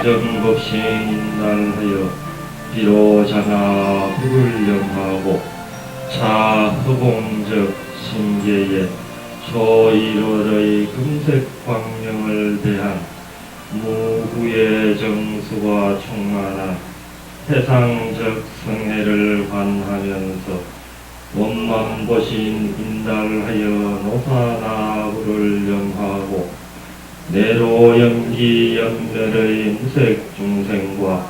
정법신 인달하여 비로자나 불을 영하고 차허공적 신계에 초일월의 금색 광명을 대한 무후의 정수와 충만한 해상적 성회를 관하면서 원만보신 인달하여 노사나부를 영하고 내로 염기 연멸의 무색 중생과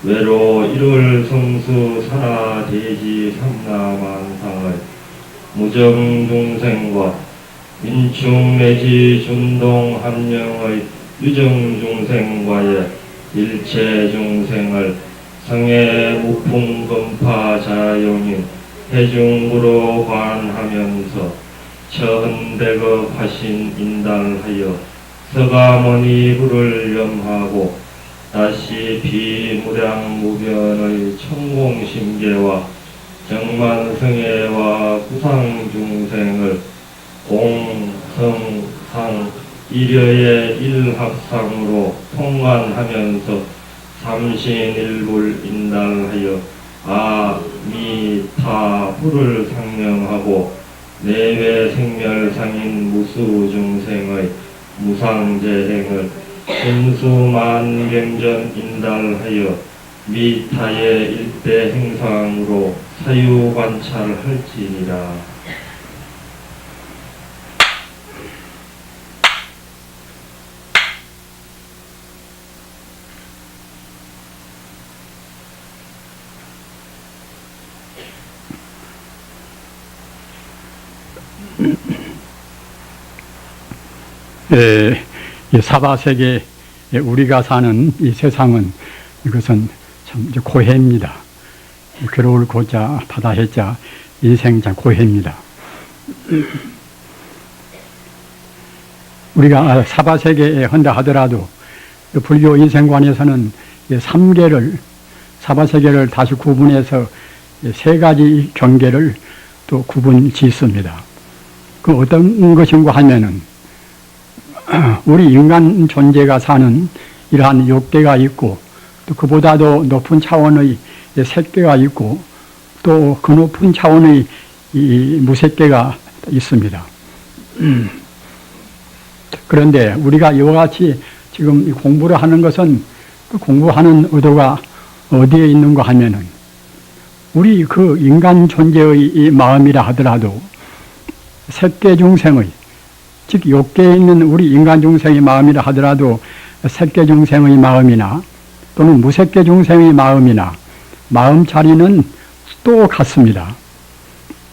외로 일월 성수 사라대지 삼라만상의 무정중생과 민충 내지 준동 함령의 유정중생과의 일체중생을 성의 무풍건파 자용인 해중으로 관하면서 천백업 하신 인달하여 서가모니 불을 염하고 다시 비무량무변의 천공심계와 정만성애와 구상중생을 공성상 일여의 일합상으로 통관하면서 삼신일불 인달하여 아미타 불을 상명하고 내외 생멸상인 무수중생의 무상재행을 신수만경전 인달하여 미타의 일대 행상으로 사유관찰할지니라. 이 사바세계 우리가 사는 이 세상은 이것은 참 고해입니다. 괴로울 고자 바다해자 인생 참 고해입니다. 우리가 사바세계에 한다 하더라도 불교 인생관에서는 사바세계를 다시 구분해서 세 가지 경계를 또 구분 짓습니다. 그 어떤 것인가 하면은 우리 인간 존재가 사는 이러한 욕계가 있고 또 그보다도 높은 차원의 색계가 있고 또 그 높은 차원의 이 무색계가 있습니다. 그런데 우리가 이와 같이 지금 공부를 하는 것은 그 공부하는 의도가 어디에 있는가 하면은 우리 그 인간 존재의 이 마음이라 하더라도 색계 중생의 즉 욕계에 있는 우리 인간 중생의 마음이라 하더라도 색계 중생의 마음이나 또는 무색계 중생의 마음이나 마음 자리는 또 같습니다.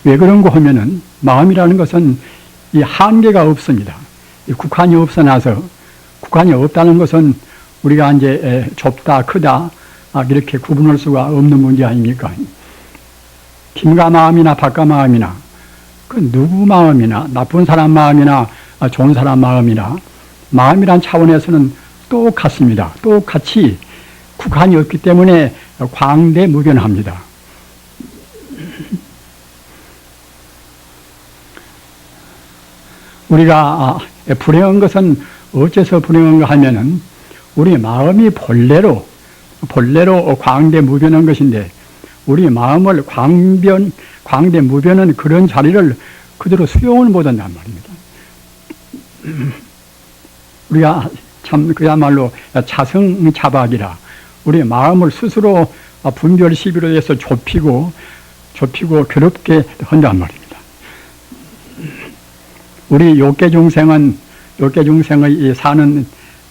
왜 그런가 하면은 마음이라는 것은 이 한계가 없습니다. 이 국한이 없어나서 국한이 없다는 것은 우리가 이제 좁다 크다 이렇게 구분할 수가 없는 문제 아닙니까? 김가 마음이나 박가 마음이나 그 누구 마음이나 나쁜 사람 마음이나 좋은 사람 마음이나 마음이란 차원에서는 똑같습니다. 똑같이 국한이 없기 때문에 광대무변합니다. 우리가 불행한 것은 어째서 불행한가 하면은 우리 마음이 본래로 광대무변한 것인데 우리 마음을 광대무변한 그런 자리를 그대로 수용을 못한단 말입니다. 우리가 참 그야말로 자성자박이라 우리 마음을 스스로 분별 시비로 해서 좁히고 괴롭게 한단 말입니다. 우리 욕계 중생의 사는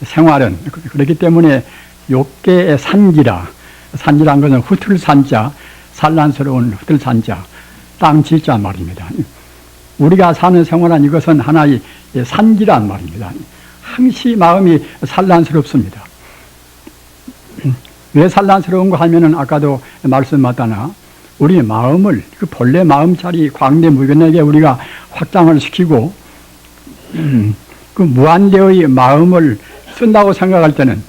생활은 그렇기 때문에 욕계의 산지란 것은 흩을산자, 산란스러운 흩을산자, 땅지자 말입니다. 우리가 사는 생활은 이것은 하나의 산지란 말입니다. 항시 마음이 산란스럽습니다. 왜 산란스러운가 하면은 아까도 말씀하다나 우리 마음을 그 본래 마음자리 광대무변하게 우리가 확장을 시키고 그 무한대의 마음을 쓴다고 생각할 때는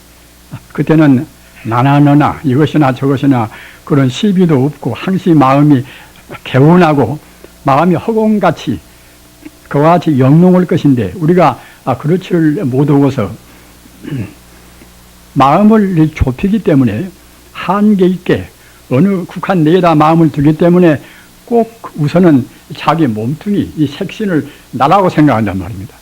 그때는 나나 너나 이것이나 저것이나 그런 시비도 없고 항시 마음이 개운하고 마음이 허공같이 그와 같이 영롱할 것인데 우리가 그렇지를 못하고서 마음을 좁히기 때문에 한계 있게 어느 국한 내에다 마음을 두기 때문에 꼭 우선은 자기 몸뚱이, 이 색신을 나라고 생각한단 말입니다.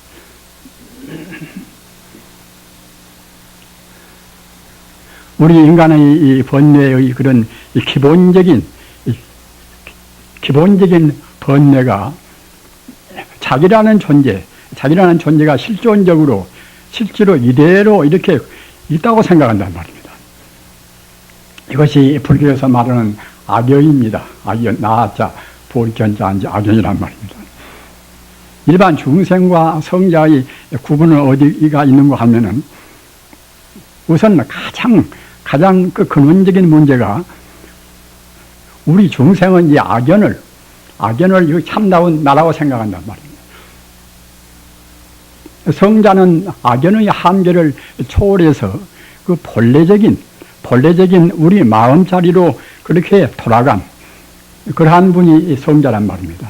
우리 인간의 이 번뇌의 그런 이 기본적인 번뇌가 자기라는 존재가 실존적으로 실제로 이대로 이렇게 있다고 생각한단 말입니다. 이것이 불교에서 말하는 악연입니다. 악연, 나자, 볼견자, 악연이란 말입니다. 일반 중생과 성자의 구분은 어디가 있는가 하면은 우선 가장 그 근원적인 문제가 우리 중생은 이 악연을 참다운 나라고 생각한단 말입니다. 성자는 악연의 한계를 초월해서 그 본래적인 우리 마음자리로 그렇게 돌아간 그러한 분이 성자란 말입니다.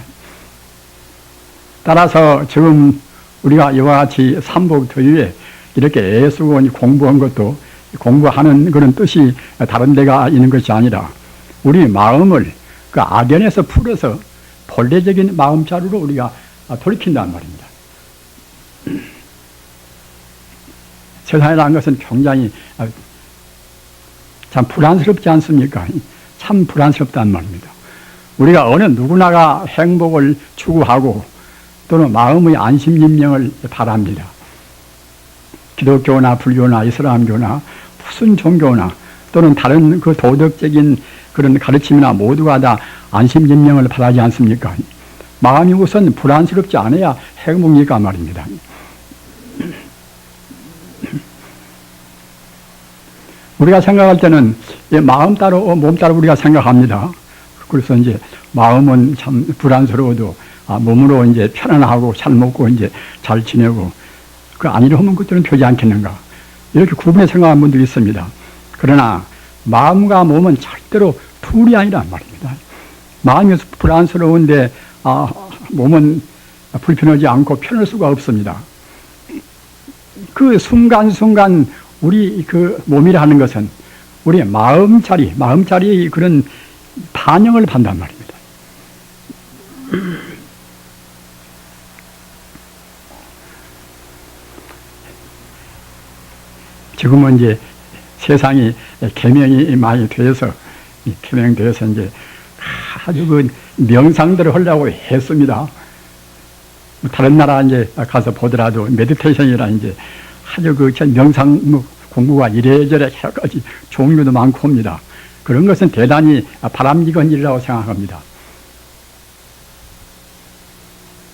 따라서 지금 우리가 이와 같이 삼복더위에 이렇게 애쓰고 공부한 것도 공부하는 그런 뜻이 다른 데가 있는 것이 아니라 우리 마음을 그 악연에서 풀어서 본래적인 마음자리로 우리가 돌이킨다는 말입니다. 세상이라는 것은 굉장히 참 불안스럽지 않습니까? 참 불안스럽다는 말입니다. 우리가 어느 누구나가 행복을 추구하고 또는 마음의 안심진명을 바랍니다. 기독교나 불교나 이슬람교나 무슨 종교나 또는 다른 그 도덕적인 그런 가르침이나 모두가 다 안심진명을 바라지 않습니까? 마음이 우선 불안스럽지 않아야 행복이니까 말입니다. 우리가 생각할 때는 마음 따로 몸 따로 우리가 생각합니다. 그래서 이제 마음은 참 불안스러워도 몸으로 이제 편안하고 잘 먹고 이제 잘 지내고 그 아니려 하면 그때는 되지 않겠는가 이렇게 구분해 생각하는 분들이 있습니다. 그러나 마음과 몸은 절대로 둘이 아니란 말입니다. 마음이 불안스러운데 몸은 불편하지 않고 편할 수가 없습니다. 그 순간순간 우리 그 몸이라 하는 것은 우리의 마음자리의 그런 반영을 받는단 말입니다. 지금은 이제 세상이 개명이 많이 되어서 개명되어서 이제 아주 그 명상들을 하려고 했습니다. 다른 나라 이제 가서 보더라도 메디테이션이라 이제 아주 그 명상 공부가 이래저래 여러 가지 종류도 많고 합니다. 그런 것은 대단히 바람직한 일이라고 생각합니다.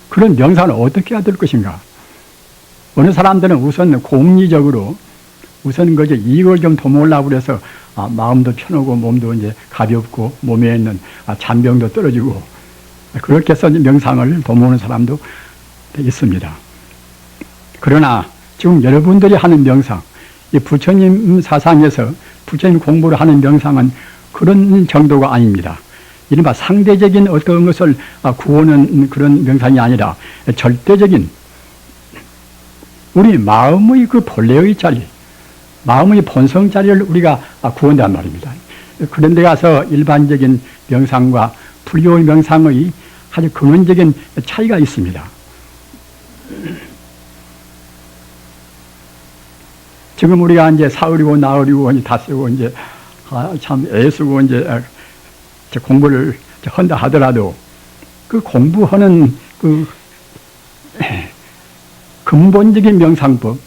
그런 명상을 어떻게 해야 될 것인가? 어느 사람들은 우선 공리적으로 우선 그 이익을 좀 도모하려고 그래서 마음도 편하고 몸도 이제 가볍고 몸에 있는 잔병도 떨어지고 그렇게 해서 명상을 도모하는 사람도 있습니다. 그러나 지금 여러분들이 하는 명상, 이 부처님 사상에서 부처님 공부를 하는 명상은 그런 정도가 아닙니다. 이른바 상대적인 어떤 것을 구하는 그런 명상이 아니라 절대적인 우리 마음의 그 본래의 자리, 마음의 본성 자리를 우리가 구한단 말입니다. 그런 데 가서 일반적인 명상과 불교의 명상의 아주 근원적인 차이가 있습니다. 지금 우리가 이제 사흘이고 나흘이고 이제 닷새고 이제 참 애쓰고 이제 공부를 한다 하더라도 그 공부하는 그 근본적인 명상법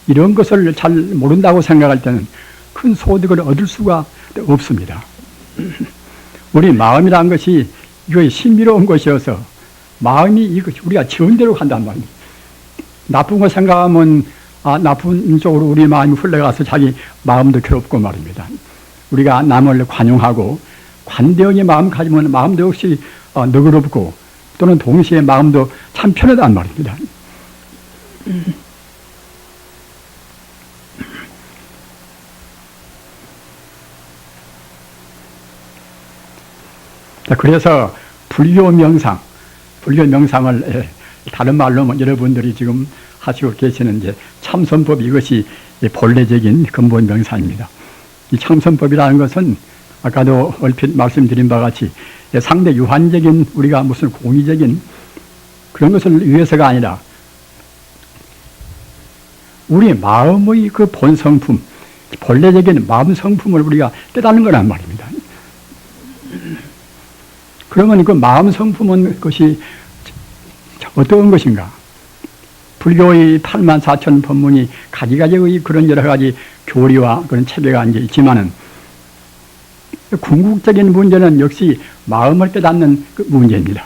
이런 것을 잘 모른다고 생각할 때는 큰 소득을 얻을 수가 없습니다. 우리 마음이라는 것이 이거 신비로운 것이어서 마음이 우리가 지은 대로 간단 말입니다. 나쁜 거 생각하면 나쁜 쪽으로 우리 마음이 흘러가서 자기 마음도 괴롭고 말입니다. 우리가 남을 관용하고 관대하게 마음 가지면 마음도 역시 너그럽고 또는 동시에 마음도 참 편하단 말입니다. 그래서 불교 명상을 다른 말로 여러분들이 지금 하시고 계시는 이제 참선법 이것이 본래적인 근본 명사입니다. 이 참선법이라는 것은 아까도 얼핏 말씀드린 바와 같이 상대 유한적인 우리가 무슨 공의적인 그런 것을 위해서가 아니라 우리 마음의 그 본성품, 본래적인 마음 성품을 우리가 깨닫는 거란 말입니다. 그러면 그 마음 성품은 그것이 어떤 것인가? 불교의 84,000 법문이 가지가지의 그런 여러 가지 교리와 그런 체계가 이제 있지만은 궁극적인 문제는 역시 마음을 깨닫는 그 문제입니다.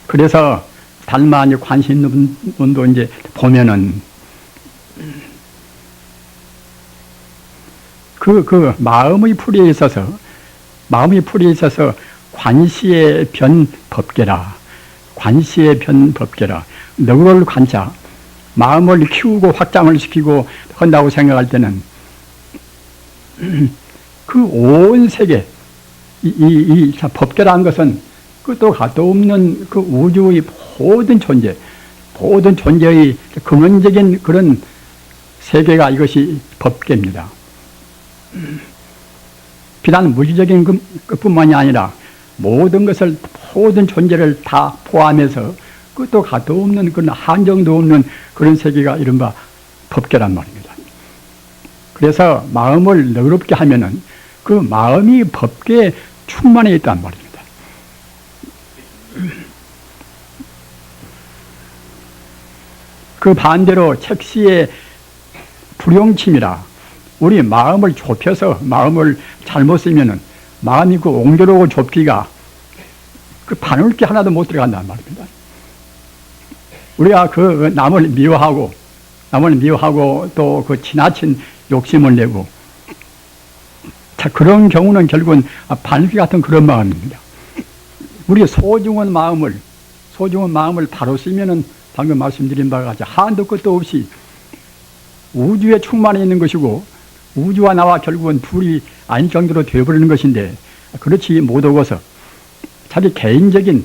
그래서 달마 이제 관심론도 이제 보면은 그 마음의 풀이에 있어서 관시의 변 법계라. 관시의 변 법계라. 너를 관자. 마음을 키우고 확장을 시키고 한다고 생각할 때는 그 온 세계, 이 법계라는 것은 끝도 가도 없는 그 우주의 모든 존재의 근원적인 그런 세계가 이것이 법계입니다. 비단 물질적인 것뿐만이 아니라 모든 존재를 다 포함해서 끝도 가도 없는 그런 한정도 없는 그런 세계가 이른바 법계란 말입니다. 그래서 마음을 너그럽게 하면은 그 마음이 법계에 충만해 있단 말입니다. 그 반대로 책시의 불용침이라 우리 마음을 좁혀서 마음을 잘못 쓰면은 마음이 그 옹졸하고 좁기가 그 바늘 게 하나도 못 들어간단 말입니다. 우리가 그 남을 미워하고 또 그 지나친 욕심을 내고 자 그런 경우는 결국은 바늘기 같은 그런 마음입니다. 우리 소중한 마음을 바로 쓰면은 방금 말씀드린 바와 같이 한도 끝도 없이 우주에 충만해 있는 것이고 우주와 나와 결국은 둘이 아닌 정도로 되어버리는 것인데 그렇지 못하고서 자기 개인적인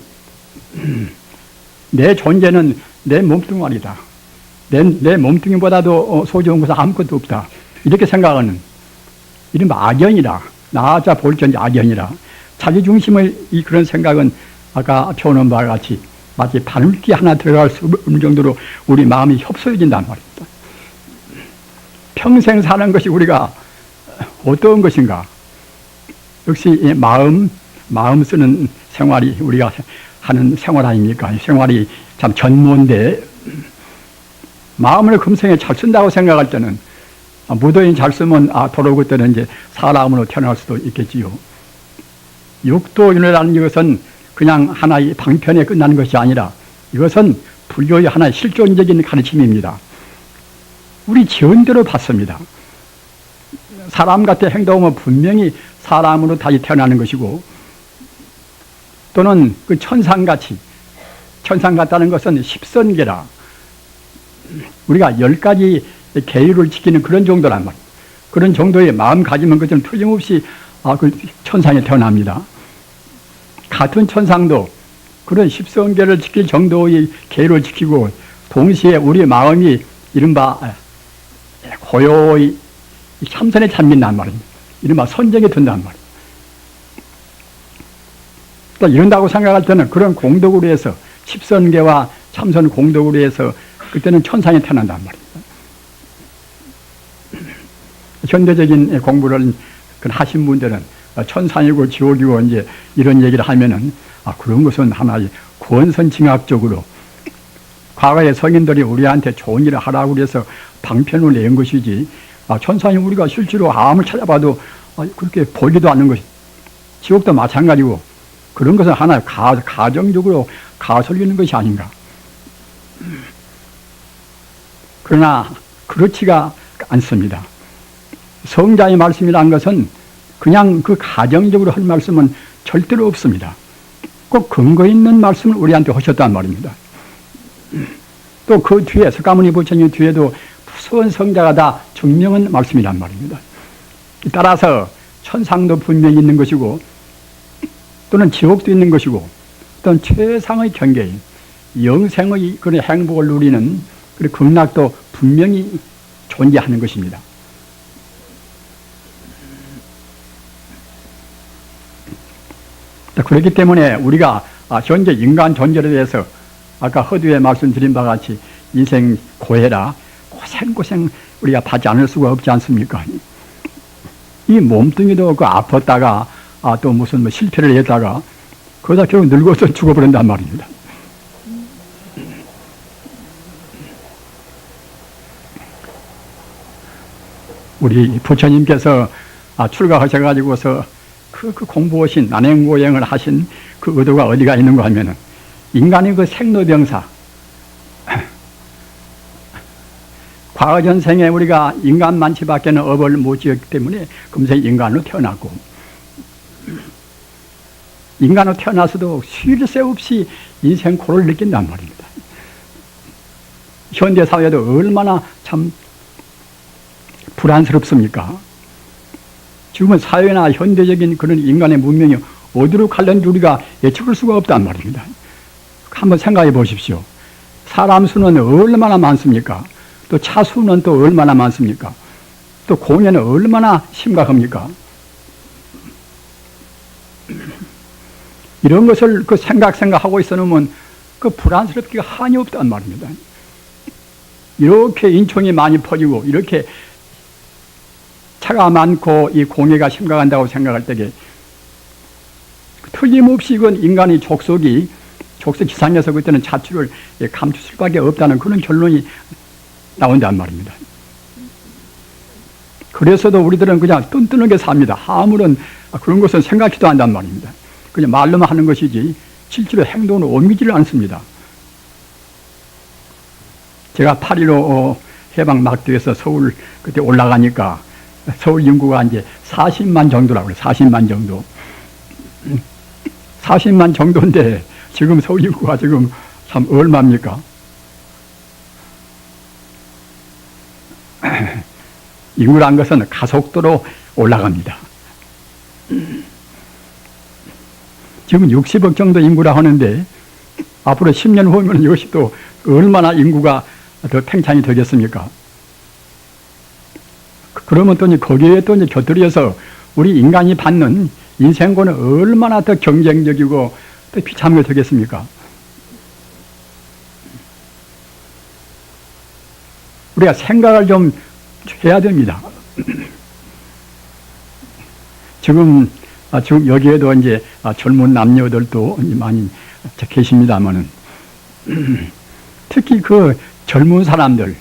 내 존재는 내 몸뚱아리다. 내 몸뚱이보다도 소중한 것은 아무것도 없다. 이렇게 생각하는 이른바 악연이라 나아자 볼전지 악연이라 자기중심의 이 그런 생각은 아까 표현한 바와 같이 마치 바늘기 하나 들어갈 수 없는 정도로 우리 마음이 협소해진단 말입니다. 평생 사는 것이 우리가 어떤 것인가? 역시 마음 쓰는 생활이 우리가 하는 생활 아닙니까? 생활이 참 전무인데 마음을 금생에 잘 쓴다고 생각할 때는 무도인 잘 쓰면 도로 그때는 이제 사람으로 태어날 수도 있겠지요. 육도윤회라는 것은 그냥 하나의 방편에 끝나는 것이 아니라 이것은 불교의 하나의 실존적인 가르침입니다. 우리 지은대로 봤습니다. 사람 같아 행동하면 분명히 사람으로 다시 태어나는 것이고 또는 그 천상 같다는 것은 십선계라 우리가 10가지 계율을 지키는 그런 정도란 말이에요. 그런 정도의 마음 가지면 그것은 틀림없이 그 천상에 태어납니다. 같은 천상도 그런 십선계를 지킬 정도의 계율을 지키고 동시에 우리 마음이 이른바 고요히 참선에 잠긴단 말입니다. 이른바 선정에 든단 말이에요. 또 이런다고 생각할 때는 그런 공덕으로 해서 십선계와 참선 공덕으로 해서 그때는 천상에 태어난단 말입니다. 현대적인 공부를 하신 분들은 천상이고 지옥이고 이제 이런 얘기를 하면은 그런 것은 하나의 권선징악적으로 과거의 성인들이 우리한테 좋은 일을 하라고 그래서 방편을 낸 것이지 천상이 우리가 실제로 암을 찾아봐도 그렇게 보이지도 않는 것이 지옥도 마찬가지고 그런 것은 하나의 가정적으로 가설리는 것이 아닌가. 그러나 그렇지가 않습니다. 성자의 말씀이라는 것은 그냥 그 가정적으로 할 말씀은 절대로 없습니다. 꼭 근거 있는 말씀을 우리한테 하셨단 말입니다. 또 그 뒤에 석가모니 부처님 뒤에도 무서운 성자가 다 증명한 말씀이란 말입니다. 따라서 천상도 분명히 있는 것이고 또는 지옥도 있는 것이고 또는 최상의 경계인 영생의 그런 행복을 누리는 그리고 극락도 분명히 존재하는 것입니다. 그렇기 때문에 우리가 현재 인간 존재에 대해서 아까 허두에 말씀드린 바와 같이 인생 고해라 고생 우리가 받지 않을 수가 없지 않습니까? 이 몸뚱이도 그 아팠다가 또 무슨 실패를 했다가 그러다 결국 늙어서 죽어버린단 말입니다. 우리 부처님께서 출가하셔가지고서 그 공부하신 난행고행을 하신 그 의도가 어디가 있는가 하면은 인간의 그 생로병사 과거 전생에 우리가 인간 만치밖에는 업을 못 지었기 때문에 금세 인간으로 태어났고 인간으로 태어나서도 쉴 새 없이 인생 고를 느낀단 말입니다. 현대사회도 얼마나 참 불안스럽습니까? 지금은 사회나 현대적인 그런 인간의 문명이 어디로 갈는지 우리가 예측할 수가 없단 말입니다. 한번 생각해 보십시오. 사람 수는 얼마나 많습니까? 또 차 수는 또 얼마나 많습니까? 또 공해는 얼마나 심각합니까? 이런 것을 그 생각하고 있어 놓으면 그 불안스럽기가 한이 없단 말입니다. 이렇게 인총이 많이 퍼지고 이렇게 차가 많고 이 공해가 심각한다고 생각할 때에 틀림없이 이건 인간의 족속기상에서 그때는 자취를 감출 수밖에 없다는 그런 결론이 나온단 말입니다. 그래서도 우리들은 그냥 뚠뚠하게 삽니다. 아무런 그런 것은 생각지도 않단 말입니다. 그냥 말로만 하는 것이지 실제로 행동으로 옮기지를 않습니다. 제가 8.15 해방 막대에서 서울 그때 올라가니까 서울 인구가 이제 40만 정도라고 그래요. 40만 정도. 40만 정도인데 지금 서울 인구가 지금 참 얼마입니까? 인구란 것은 가속도로 올라갑니다. 지금 60억 정도 인구라 하는데 앞으로 10년 후면 이것이 또 얼마나 인구가 더 팽창이 되겠습니까? 그러면 또 거기에 또 곁들여서 우리 인간이 받는 인생고는 얼마나 더 경쟁적이고 또 비참하게 되겠습니까? 우리가 생각을 좀 해야 됩니다. 지금 여기에도 이제 젊은 남녀들도 많이 계십니다만은 특히 그 젊은 사람들은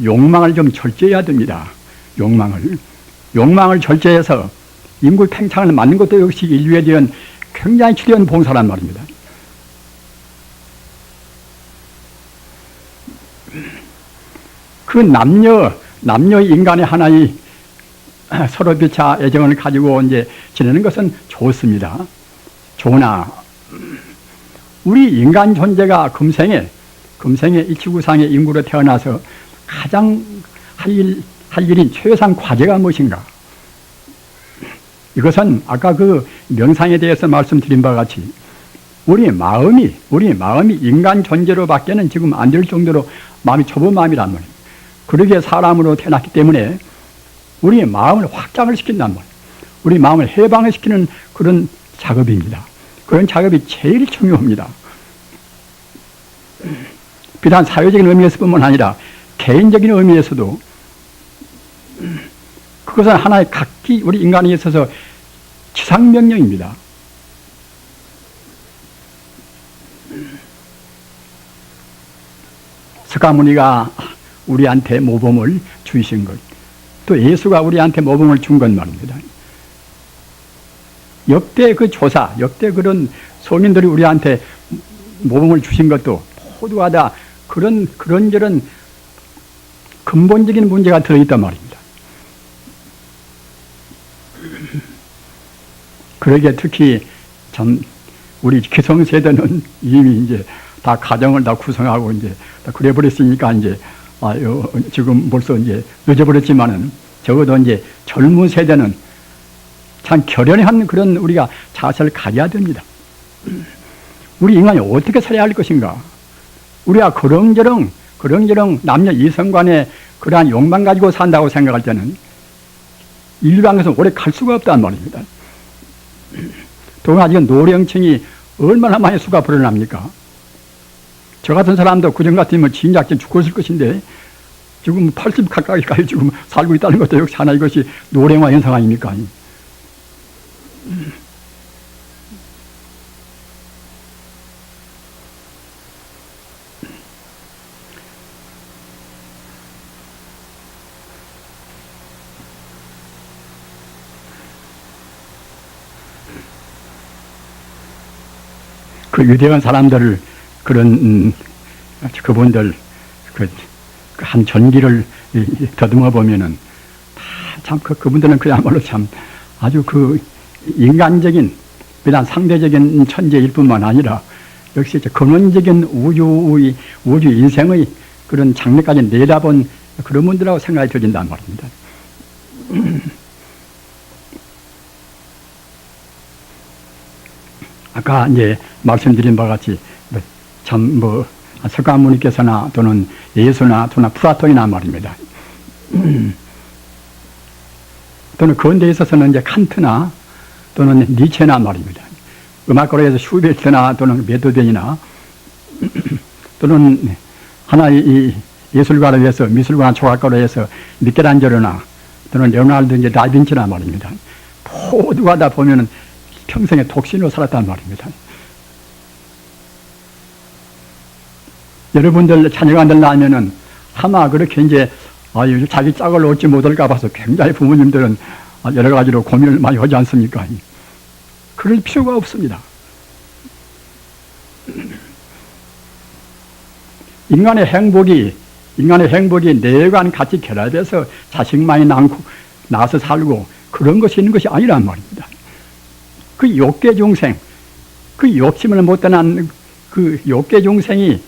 욕망을 좀 절제해야 됩니다. 욕망을 절제해서 인구 팽창을 막는 것도 역시 인류에 대한 굉장히 중요한 봉사란 말입니다. 그 남녀 인간의 하나의 서로 비차 애정을 가지고 이제 지내는 것은 좋습니다. 좋으나 우리 인간 존재가 금생에 이 지구상의 인구로 태어나서 가장 할 일인 최상 과제가 무엇인가? 이것은 아까 그 명상에 대해서 말씀드린 바와 같이 우리 마음이 인간 존재로 밖에는 지금 안 될 정도로 마음이 좁은 마음이란 말이에요. 그러기에 사람으로 태어났기 때문에 우리 마음을 확장을 시킨단 말이에요. 우리 마음을 해방을 시키는 그런 작업입니다. 그런 작업이 제일 중요합니다. 비단 사회적인 의미에서뿐만 아니라 개인적인 의미에서도 그것은 하나의 각기 우리 인간에 있어서 지상명령입니다. 석가모니가 우리한테 모범을 주신 것, 또 예수가 우리한테 모범을 준 것 말입니다. 역대 그 조사, 역대 그런 소민들이 우리한테 모범을 주신 것도 모두가 다 그런저런 근본적인 문제가 들어있단 말입니다. 그러게 특히 참 우리 기성세대는 이미 이제 다 가정을 다 구성하고 이제 다 그래 버렸으니까 이제 지금 벌써 이제 늦어버렸지만은 적어도 이제 젊은 세대는 참 결연한 그런 우리가 자세를 가져야 됩니다. 우리 인간이 어떻게 살아야 할 것인가? 우리가 그렁저렁 남녀 이성 간의 그러한 욕망 가지고 산다고 생각할 때는 인류방에서 오래 갈 수가 없단 말입니다. 더구나 지금 노령층이 얼마나 많이 수가 불어납니까? 저 같은 사람도 그전 같으면 진작 죽었을 것인데 지금 80 가까이까지 지금 살고 있다는 것도 역시 하나 이것이 노령화 현상 아닙니까? 그 위대한 사람들을 그런 그분들 한 전기를 더듬어 보면은 참 그분들은 그야말로 참 아주 그 인간적인 비단 상대적인 천재일 뿐만 아니라 역시 근원적인 우주 인생의 그런 장래까지 내다본 그런 분들하고 생각이 들린단 말입니다. 아까 이제 말씀드린 바와 같이 참 석가모니께서나 또는 예수나 또는 플라톤이나 말입니다. 또는 근대에 있어서는 이제 칸트나 또는 니체나 말입니다. 음악가로 해서 슈베르트나 또는 베토벤이나 또는 하나의 이 예술가로 해서 미술가나 조각가로 해서 미켈란젤로나 또는 레오나르도 이제 다빈치나 말입니다. 모두가 다 보면은 평생에 독신으로 살았단 말입니다. 여러분들 자녀간들 낳으면은 아마 그렇게 이제 자기 짝을 얻지 못할까 봐서 굉장히 부모님들은 여러 가지로 고민을 많이 하지 않습니까? 그럴 필요가 없습니다. 인간의 행복이 내관 같이 결합해서 자식만이 낳아서 살고 그런 것이 있는 것이 아니란 말입니다. 그 욕계 중생, 그 욕심을 못 떠난 그 욕계 중생이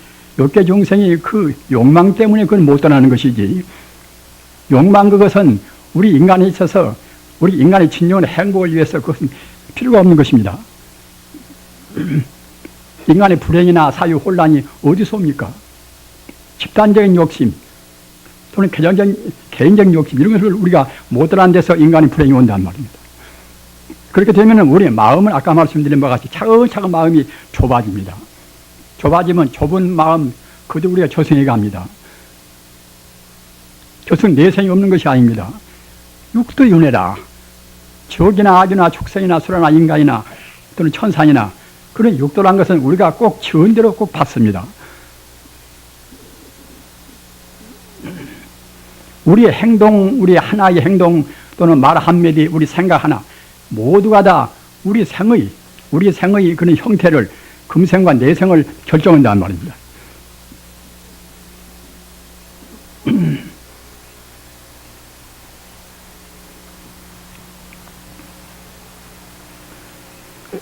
그 욕망 때문에 그걸 못 떠나는 것이지, 욕망 그것은 우리 인간에 있어서 우리 인간의 진정한 행복을 위해서 그것은 필요가 없는 것입니다. 인간의 불행이나 사유 혼란이 어디서 옵니까? 집단적인 욕심 또는 개인적인 욕심 이런 것을 우리가 못 떠난 데서 인간의 불행이 온단 말입니다. 그렇게 되면 우리의 마음은 아까 말씀드린 바와 같이 차근차근 마음이 좁아집니다. 좁아지면 좁은 마음 그도 우리가 저승에 갑니다. 저승 내생이 없는 것이 아닙니다. 육도 윤회라. 지옥이나 아주나 축생이나 수라나 인간이나 또는 천상이나 그런 육도란 것은 우리가 꼭 지은 대로 꼭 받습니다. 우리의 행동, 우리 하나의 행동 또는 말 한마디, 우리 생각 하나 모두가 다 우리 생의 그런 형태를 금생과 내생을 결정한다는 말입니다.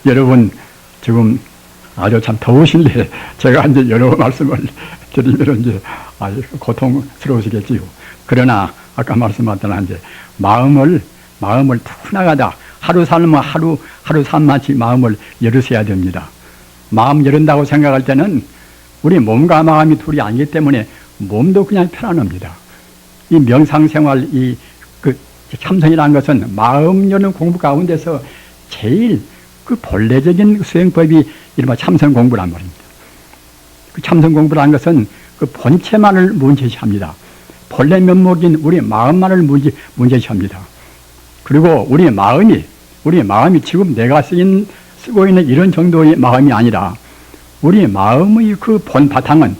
여러분 지금 아주 참 더우신데 제가 이제 여러 말씀을 드리면 이제 아주 고통스러우시겠지요. 그러나 아까 말씀하셨던 이제 마음을 푸나가다 하루 살면 하루 삶마치 마음을 열으셔야 됩니다. 마음 열은다고 생각할 때는 우리 몸과 마음이 둘이 아니기 때문에 몸도 그냥 편안합니다. 이 명상생활, 그 참선이라는 것은 마음 여는 공부 가운데서 제일 그 본래적인 수행법이 이른바 참선 공부란 말입니다. 그 참선 공부라는 것은 그 본체만을 문제시합니다. 본래 면목인 우리 마음만을 문제시합니다. 그리고 우리 마음이 지금 내가 쓰고 있는 이런 정도의 마음이 아니라 우리 마음의 그 본 바탕은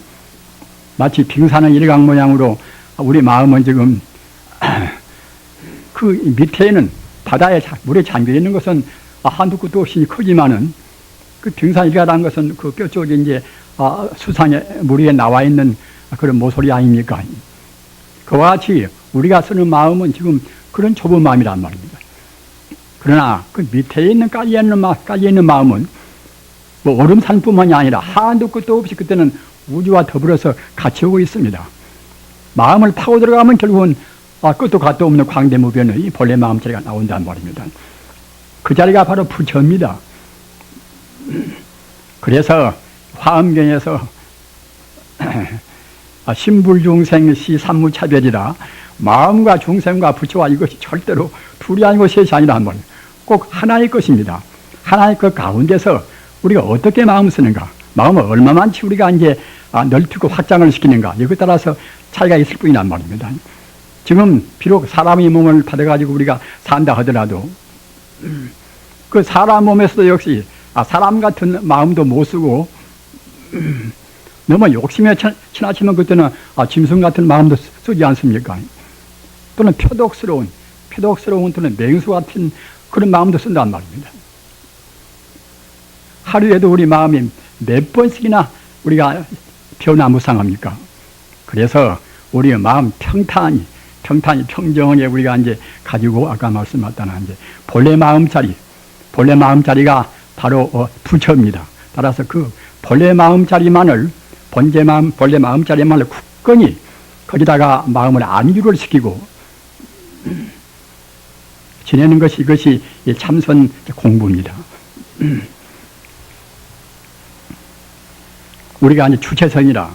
마치 빙산의 일각 모양으로 우리 마음은 지금 그 밑에는 바다에 물에 잠겨 있는 것은 한두 끝도 없이 크지만은 그 빙산 일각이라는 것은 그 뼈 쪽에 이제 수산에 물 위에 나와 있는 그런 모서리 아닙니까? 그와 같이 우리가 쓰는 마음은 지금 그런 좁은 마음이란 말입니다. 그러나 그 밑에 있는 깔려 있는 마음은 뭐 얼음산뿐만이 아니라 한두 끝도 없이 그때는 우주와 더불어서 같이 오고 있습니다. 마음을 파고 들어가면 결국은 끝도 갓도 없는 광대무변의 본래 마음자리가 나온단 말입니다. 그 자리가 바로 부처입니다. 그래서 화엄경에서 신불중생 시삼무차별이라 마음과 중생과 부처와 이것이 절대로 둘이 아니고 셋이 아니라 한 번 꼭 하나의 것입니다. 하나의 것 가운데서 우리가 어떻게 마음 쓰는가, 마음을 얼마만치 우리가 이제 넓히고 확장을 시키는가, 이것에 따라서 차이가 있을 뿐이란 말입니다. 지금 비록 사람의 몸을 받아가지고 우리가 산다 하더라도 그 사람 몸에서도 역시 사람 같은 마음도 못 쓰고 너무 욕심에 지나치면 그때는 짐승 같은 마음도 쓰지 않습니까? 또는 표독스러운 또는 맹수 같은 그런 마음도 쓴단 말입니다. 하루에도 우리 마음이 몇 번씩이나 우리가 변화무쌍합니까? 그래서 우리의 마음 평탄히 평정하게 우리가 이제 가지고 아까 말씀하셨다는 이제 본래 마음자리가 바로 부처입니다. 따라서 그 본래 마음자리만을 본래 마음자리만을 굳건히 거기다가 마음을 안주를 시키고 지내는 것이 이것이 참선 공부입니다. 우리가 이제 주체성이라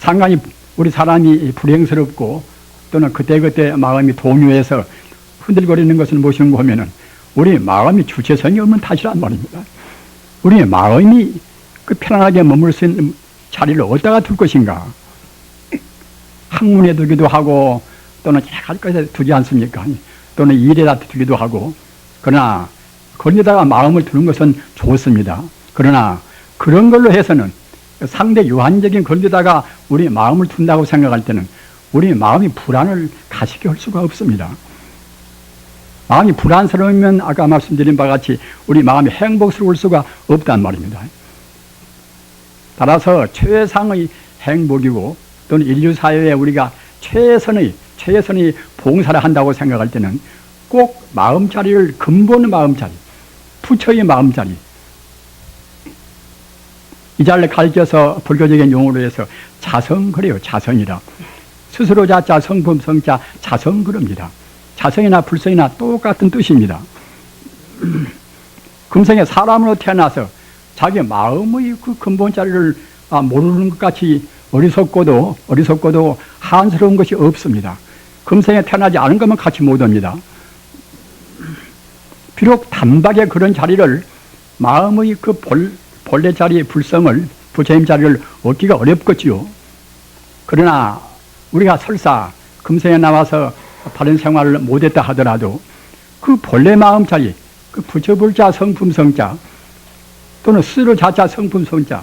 상당히 우리 사람이 불행스럽고 또는 그때그때 마음이 동요해서 흔들거리는 것을 보시는 거 보면은 우리 마음이 주체성이 없는 탓이란 말입니다. 우리 마음이 그 편안하게 머물 수 있는 자리를 어디다가 둘 것인가? 학문에 두기도 하고 또는 여러 가지 것에 두지 않습니까? 또는 일에다 두기도 하고. 그러나 거기다가 마음을 두는 것은 좋습니다. 그러나 그런 걸로 해서는 상대 유한적인 거기다가 우리 마음을 둔다고 생각할 때는 우리 마음이 불안을 가시게 할 수가 없습니다. 마음이 불안스러우면 아까 말씀드린 바와 같이 우리 마음이 행복스러울 수가 없단 말입니다. 따라서 최상의 행복이고 또는 인류사회에 우리가 최선의 봉사를 한다고 생각할 때는 꼭 마음자리를 근본 마음자리, 부처의 마음자리 이 자리를 가르쳐서 불교적인 용어로 해서 자성 그래요. 자성이라. 스스로 자자 성품 성자 자성 그럽니다. 자성이나 불성이나 똑같은 뜻입니다. 금생에 사람으로 태어나서 자기 마음의 그 근본 자리를 모르는 것 같이 어리석고도 한스러운 것이 없습니다. 금생에 태어나지 않은 것만 같이 못 옵니다. 비록 단박에 그런 자리를 마음의 그 본래 자리의 불성을 부처님 자리를 얻기가 어렵겠지요. 그러나 우리가 설사 금생에 나와서 바른 생활을 못했다 하더라도 그 본래 마음 자리, 그 부처불자 성품성자 또는 스스로 자자 성품성자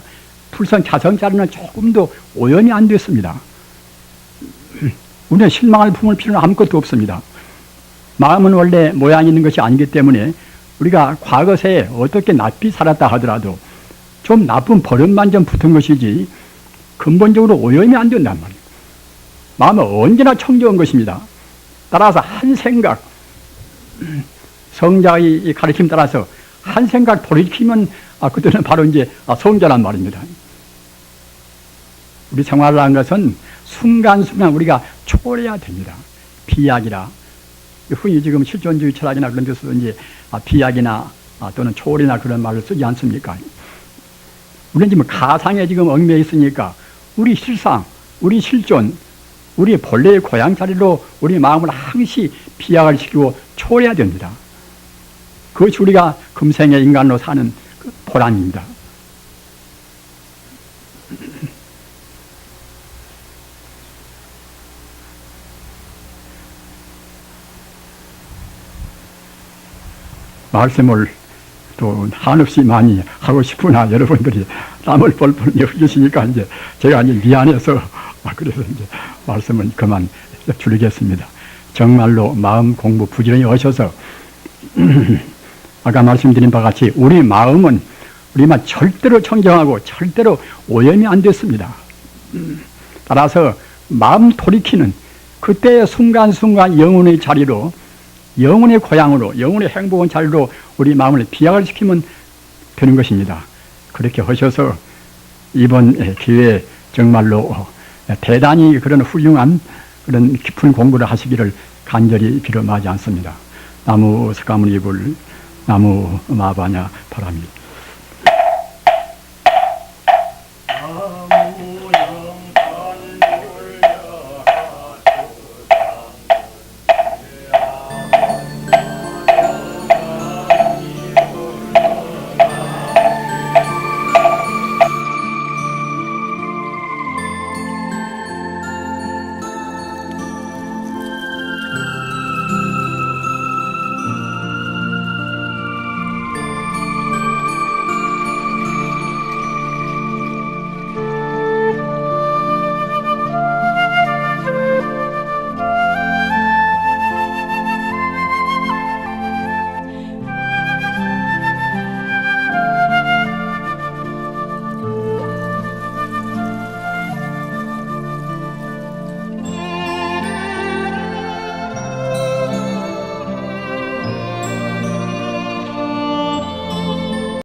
불성 자성자리는 조금도 오염이 안 됐습니다. 우리는 실망을 품을 필요는 아무것도 없습니다. 마음은 원래 모양이 있는 것이 아니기 때문에 우리가 과거세에 어떻게 낯비 살았다 하더라도 좀 나쁜 버릇만 좀 붙은 것이지 근본적으로 오염이 안 된단 말이에요. 마음은 언제나 청정한 것입니다. 따라서 한 생각, 성자의 가르침 따라서 한 생각 돌이키면 그때는 바로 이제 성자란 말입니다. 우리 생활을 한 것은 순간순간 우리가 초월해야 됩니다. 비약이라. 흔히 지금 실존주의 철학이나 그런 데서 이제 비약이나 또는 초월이나 그런 말을 쓰지 않습니까? 우리는 지금 가상에 지금 얽매여 있으니까 우리 실상, 우리 실존, 우리 본래의 고향 자리로 우리 마음을 항시 비약을 시키고 초월해야 됩니다. 그것이 우리가 금생의 인간으로 사는 그 보람입니다. 말씀을 또 한없이 많이 하고 싶으나 여러분들이 땀을 뻘뻘 흘리시니까 이제 제가 이제 미안해서 그래서 이제 말씀은 그만 줄이겠습니다. 정말로 마음 공부 부지런히 하셔서 아까 말씀드린 바와 같이 우리 마음은 우리만 절대로 청정하고 절대로 오염이 안 됐습니다. 따라서 마음 돌이키는 그때의 순간순간 영혼의 자리로 영혼의 고향으로 영혼의 행복한 자리로 우리 마음을 비약을 시키면 되는 것입니다. 그렇게 하셔서 이번 기회에 정말로 대단히 그런 훌륭한 그런 깊은 공부를 하시기를 간절히 빌어마지 않습니다. 나무 석가모니 불 나무 마바냐 바람이